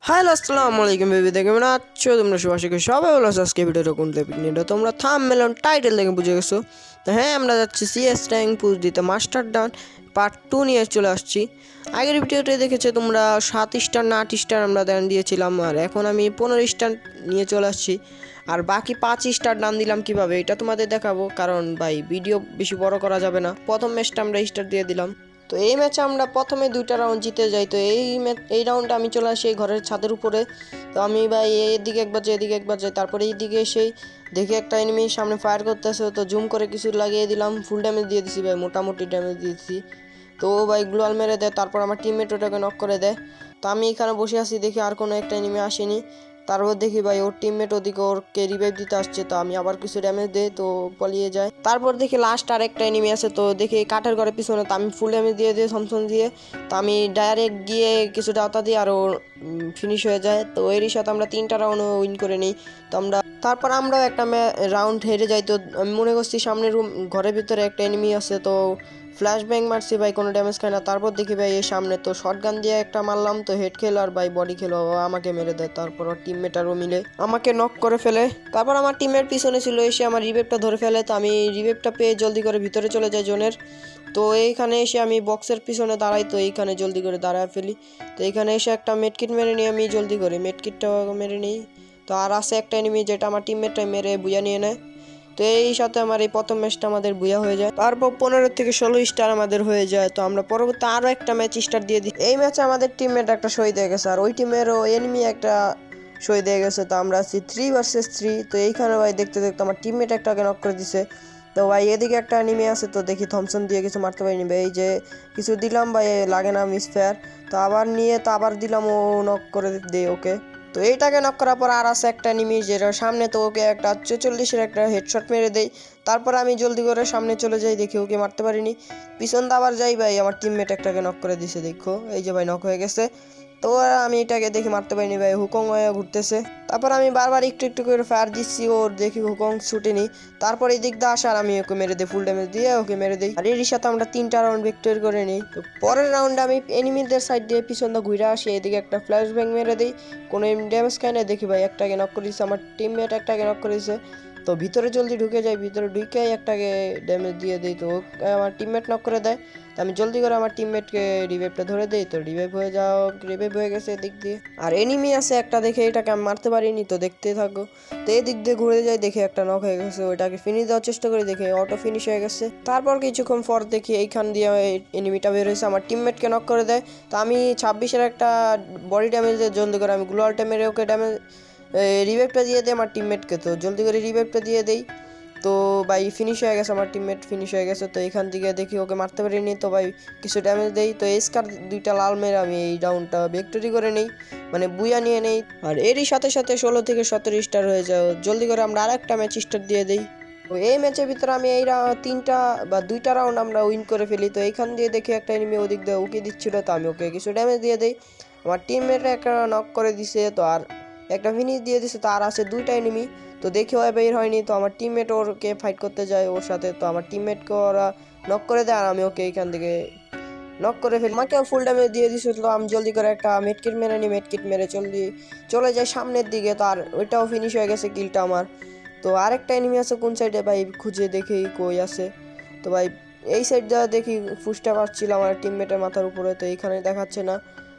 Hello আসসালামু আলাইকুম বেবিতে কেমন আছো তোমরা সবাই আশা করি সবাই ভালো আছো। আজকে ভিডিওটা কোন টপিক নিয়ে তোমরা থাম্বনেল টাইটেল দেখে বুঝে গেছো। তো হ্যাঁ, আমরা যাচ্ছি সিএস র্যাঙ্ক পুশ দিতে মাস্টার ডাউন পার্ট 2 নিয়ে চলে আসছি। আগের ভিডিওতে দেখেছো তোমরা 7 স্টার না 8 স্টার আমরা দান দিয়েছিলাম, আর এখন আমি 15 স্টার নিয়ে চলে আসছি। আর বাকি 5 স্টার দান দিলাম কিভাবে এটা তোমাদের দেখাবো, কারণ ভাই ভিডিও বেশি বড় করা যাবে না। প্রথম ম্যাচটা আমরা স্টার দিয়ে দিলাম। তো এই ম্যাচে আমরা প্রথমে 2টা রাউন্ড জিতে যাই। তো এই রাউন্ডে আমি চলে আসি ঘরের ছাদের উপরে। তো আমি ভাই এদিকে একবার যাই এদিকে একবার যাই, তারপরে এইদিকে এসেই দেখি একটা এনিমি সামনে ফায়ার করতেছে। তো জুম করে কিছু লাগিয়ে দিলাম, ফুল ড্যামেজ দিয়ে দিছি ভাই, মোটামুটি ড্যামেজ দিয়েছি। তো ও ভাই গ্লোয়াল মেরে দেয়, তারপর আমার টিমমেট ওটাকে নক করে দেয়। তো আমি এখানে বসে আছি, দেখি আর কোনো একটা এনিমি আসেনি। তারপর দেখি ভাই ওর টিমমেট ওদিকে ওরকে রিভাইভ দিতে আসছে। তো আমি আবার কিছু ড্যামেজ দিই, তো পালিয়ে যায়। তারপর দেখি লাস্ট আর একটা এনিমি আছে, তো দেখি কাঠের ঘরের পিছনে। তো আমি ফুল ড্যামেজ দিয়ে থমসন দিয়ে তো আমি ডাইরেক্ট গিয়ে কিছু ডাতা দিই আর ও ফিনিশ হয়ে যায়। তো এরই সাথে আমরা 3টা রাউন্ড উইন করে নিই। তো তারপর আমরাও একটা রাউন্ড হেরে যাই। তো আমি মনে করছি সামনে ঘরের ভিতরে একটা এনিমি আছে, তো ফ্ল্যাশ ব্যাং মারছি ভাই, কোনো ড্যামেজ খায় না। তারপর দেখি ভাই এই সামনে, তো শটগান দিয়ে একটা মারলাম, তো হেড খেলো আর ভাই বডি খেলো, ও আমাকে মেরে দেয়। তারপর ওর টিমমেট আরও মিলে আমাকে নক করে ফেলে। তারপর আমার টিমের পিছনে ছিল, এসে আমার রিভেভটা ধরে ফেলে। তো আমি রিভেভটা পেয়ে জলদি করে ভিতরে চলে যাই জোনের। তো এইখানে এসে আমি বক্সের পিছনে দাঁড়াই, তো এইখানে জলদি করে দাঁড়ায় ফেলি। তো এইখানে এসে একটা মেডকিট মেরে নিই, আমি জলদি করে মেডকিটটা মেরে নিই। তো আর আছে একটা এনিমি যেটা আমার টিমমেটটা মেরে বুয়া নিয়ে নেয়। তো এই সাথে আমার এই প্রথম ম্যাচটা আমাদের বুয়া হয়ে যায়। তারপর 15 থেকে 16 স্টার আমাদের হয়ে যায়। তো আমরা পরবর্তী আরও একটা ম্যাচ স্টার দিয়ে দিই। এই ম্যাচে আমাদের টিমমেট একটা শহীদ হয়ে গেছে, আর ওই টিমেরও এনিমি একটা শহীদ হয়ে গেছে। তো আমরা আছি 3 vs 3। তো এইখানে ভাই দেখতে দেখতে আমার টিমমেট একটাকে নক করে দিছে। তো ভাই এদিকে একটা এনিমি আছে, তো দেখি থমসন দিয়ে কিছু মারতে পারিনি ভাই, এই যে কিছু দিলাম ভাই, লাগে না মিস ফায়ার। তো আবার নিয়ে তো আবার দিলাম, ও নক করে দে ওকে। তো এইটাকে নক করার পর আর আছে একটা এনিমি যেটা সামনে, তো ওকে একটা 44-এর একটা হেডশট মেরে দেই। তারপর আমি জলদি করে সামনে চলে যাই, দেখি ওকে মারতে পারিনি। পিছন দিয়ে আবার যাই ভাই, আমার টিমমেট একটাকে নক করে দিছে, দেখো এই যে ভাই নক হয়ে গেছে। তো আমি এটাকে দেখি মারতে পারিনি ভাই, হুকং হয়ে ঘুরতেছে। তারপর আমি বারবার একটু একটু করে ফায়ার দিচ্ছি, ওর দেখি হুকং ছুটেনি। তারপর এই দিক দিয়ে আসার আমি ওকে মেরে দিই, ফুল ড্যামেজ দিয়ে ওকে মেরে দিই। আর এর সাথে আমরা 3টা রাউন্ড ভিক্টরি করে নিই। তো পরের রাউন্ডে আমি এনিমিদের সাইড দিয়ে পিছন দিয়ে ঘুরে আসি, এদিকে একটা ফ্ল্যাশ ব্যাং মেরে দিই, কোনো ড্যামেজ খায় না। দেখি ভাই একটাকে নক করে দিচ্ছে, আমার টিমমেট একটাকে নক করে দিচ্ছে। তো ভিতরে জলদি ঢুকে যাই, ভিতরে ঢুকেই একটাকে ড্যামেজ দিয়ে দিই, তো আমার টিমমেট নক করে দেয়। তো আমি জলদি করে আমার টিমমেটকে রিভাইভটা ধরে দিই, তো রিভাইভ হয়ে গেছে এদিক দিয়ে। আর এনিমি আছে একটা, দেখে এটাকে আমি মারতে পারিনি, তো দেখতে থাকো। তো এদিক দিয়ে ঘুরে যাই, দেখে একটা নক হয়ে গেছে, ওইটাকে ফিনিশ দেওয়ার চেষ্টা করি, দেখে অটো ফিনিশ হয়ে গেছে। তারপর কিছুক্ষণ পর দেখি এইখান দিয়ে এনিমিটা বের হয়েছে, আমার টিমমেটকে নক করে দেয়। তো আমি 26-এর একটা বডি ড্যামেজে জলদি করে আমি গ্লোয়ালটা মেরে ওকে ড্যামেজ রিভাইভটা দিয়ে দিই আমার টিমমেটকে। তো জলদি করে রিভাইভটা দিয়ে দেই। তো ভাই ফিনিশ হয়ে গেছে, আমার টিমমেট ফিনিশ হয়ে গেছে। তো এখান থেকে দেখি ওকে মারতে পারিনি, তো ভাই কিছু ড্যামেজ দেই। তো স্কার 2টা লাল মেরে আমি এই রাউন্ডটা ভিক্টরি করে নেই, মানে বুয়া নিয়ে নেই। আর এরই সাথে সাথে 16 থেকে 17 স্টার হয়ে যায়। জলদি করে আমরা আরেকটা ম্যাচ স্টার দিয়ে দিই। তো এই ম্যাচের ভিতরে আমি এই 3টা বা 2টা রাউন্ড আমরা উইন করে ফেলি। তো এইখান দিয়ে দেখি একটা এনিমি ওদিক দিয়ে উকি দিচ্ছিল, তো আমি ওকে কিছু ড্যামেজ দিয়ে দিই। আমার টিমমেট একটা নক করে দিছে, তো আর একটা ফিনিশ দিয়ে দিছে। তো আর আছে 2টা এনিমি, তো দেখি ওরা বের হয়নি। তো আমার টিমমেট ওরকে ফাইট করতে যায় ওর সাথে, তো আমার টিমমেটকে ওরা নক করে দেয়, আর আমি ওকে এইখান থেকে নক করে ফেলি। আমাকে ফুল ড্যামেজ দিয়ে দিছিল, তো আমি জলদি করে একটা মেডকিট মেরে নিই, মেডকিট মেরে চলে যাই সামনের দিকে। তো আর ওইটাও ফিনিশ হয়ে গেছে কিলটা আমার। তো আরেকটা এনিমি আছে কোন সাইডে ভাই, খুঁজে দেখি কই আছে। তো ভাই এই সাইড যা দেখি ফুসটা পাচ্ছিল আমার টিমমেটের মাথার উপরে, তো এইখানে দেখাচ্ছে না।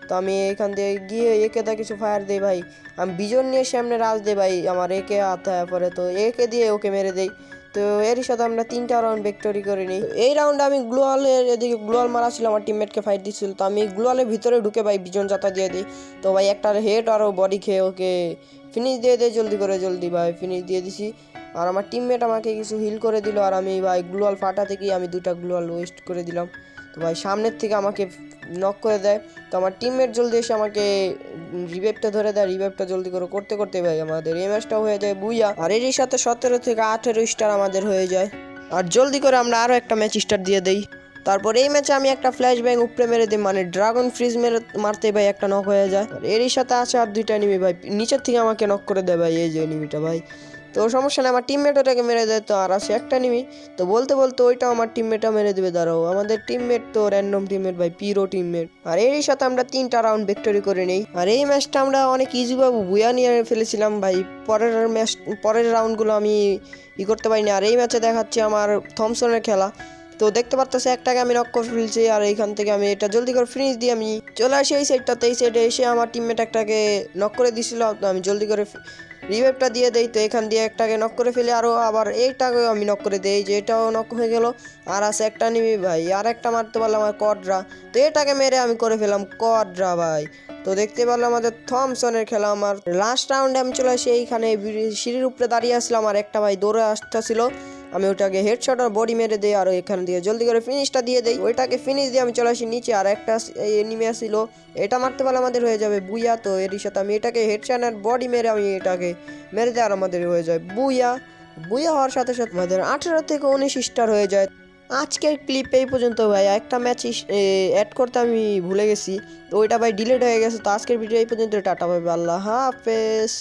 তো আমি এখান দিয়ে গিয়ে একে দা কিছু ফায়ার দিই ভাই, আমি বিজন নিয়ে সামনে রাজ দিই ভাই, আমার একে হাতে পরে, তো একে দিয়ে ওকে মেরে দেই। তো এরই সাথে আমরা 3টা রাউন্ড ভিক্টরি করে নিই। এই রাউন্ডে আমি গ্লোয়ালের এদিকে গ্লোয়াল মারা ছিল, আমার টিমমেটকে ফাইট দিচ্ছিল। তো আমি গ্লোয়ালের ভিতরে ঢুকে ভাই বিজন যাতা দিয়ে দিই। তো ভাই একটা হেড আরও বডি খেয়ে ওকে ফিনিশ দিয়ে দেয়, জলদি ভাই ফিনিশ দিয়ে দিছি। আর আমার টিমমেট আমাকে কিছু হিল করে দিল, আর আমি ভাই গ্লোয়াল ফাটাতে গিয়ে আমি 2টা গ্লোয়াল ওয়েস্ট করে দিলাম। তো ভাই সামনের থেকে আমাকে নক করে দেয়। তো আমার টিমমেট জলদি এসে আমাকে রিভাইভটা ধরে দেয়, রিভাইভটা জলদি করে করতে করতে ভাই আমাদের এই ম্যাচটাও হয়ে যায় বুইয়া। আর এরই সাথে 17 থেকে 18 স্টার আমাদের হয়ে যায়। আর জলদি করে আমরা আরও একটা ম্যাচ স্টার দিয়ে দেই। তারপর এই ম্যাচে আমি একটা ফ্ল্যাশ ব্যাং উপরে মেরে দিই, মানে ড্রাগন ফ্রিজ মারতে ভাই একটা নক হয়ে যায়। আর এরই সাথে আছে আর 2টা এনিমি ভাই, নিচের থেকে আমাকে নক করে দেয় ভাই, এই যে এনিমিটা ভাই। তো সমস্যা নেই, আমার টিমমেট ওটাকে মেরে দেয়, তো আর আসে একটা নিমি। তো বলতে বলতে ওইটাও আমার টিমমেটটা মেরে দেবে। দাঁড়াও, আমাদের টিমমেট তো র্যান্ডম টিমমেট ভাই, পিরো টিমমেট। আর এরই সাথে আমরা 3টা রাউন্ড ভিক্টরি করে নেই। আর এই ম্যাচটা আমরা অনেক ইজি ভাবে বুয়া নিয়ে ফেলেছিলাম ভাই। পরের রাউন্ডগুলো আমি করতে পারিনি। আর এই ম্যাচে দেখাচ্ছে আমার থমসনের খেলা। তো দেখতে পারতেছে একটাকে আমি নক করে ফেলছি, আর এইখান থেকে আমি এটা জলদি করে ফিনিশ দিয়ে আমি চলে আসি এই সাইডটাতে। এই সাইডে এসে আমার টিমমেট একটাকে নক করে দিছিল, তো আমি জলদি করে রিভাইভটা দিয়ে দেই। তো এখান দিয়ে একটাকে নক করে ফেলি, আরও আবার এইটাকেও আমি নক করে দেই, যে এটাও নক হয়ে গেল। আর আছে একটা নিবি ভাই, আর একটা মারতে পারলাম আমার কডরা। তো এটাকে মেরে আমি করে ফেলাম কডরা ভাই। তো দেখতে পারলাম আমাদের থমসনের খেলা। আমার লাস্ট রাউন্ডে আমি চলে আসি এইখানে সিঁড়ির উপরে দাঁড়িয়ে আসলাম, আর একটা ভাই দৌড়ে আসতেছিল। আমি ওটাকে হেডশট আর বডি মেরে দিই, আর এখান দিয়ে জলদি করে ফিনিশটা দিয়ে দেই। ওইটাকে ফিনিশ দিয়ে আমি চলে আসি নিচে। আর একটা এনিমি আসছিল, এটা মারতে পারলে আমাদের হয়ে যাবে বুইয়া। তো এরই সাথে আমি এটাকে হেডশট আর বডি মেরে আমি এটাকে মেরে দিই, আর আমাদের হয়ে যায় বুইয়া। বুইয়া হওয়ার সাথে সাথে আমাদের 18 থেকে 19 স্টার হয়ে যায়। আজকের ক্লিপ এই পর্যন্ত ভাই। একটা ম্যাচ অ্যাড করতে আমি ভুলে গেছি, তো ওইটা ভাই ডিলিট হয়ে গেছে। তো আজকের ভিডিও এই পর্যন্ত, টাটা ভাই, আল্লাহ হাফেজ।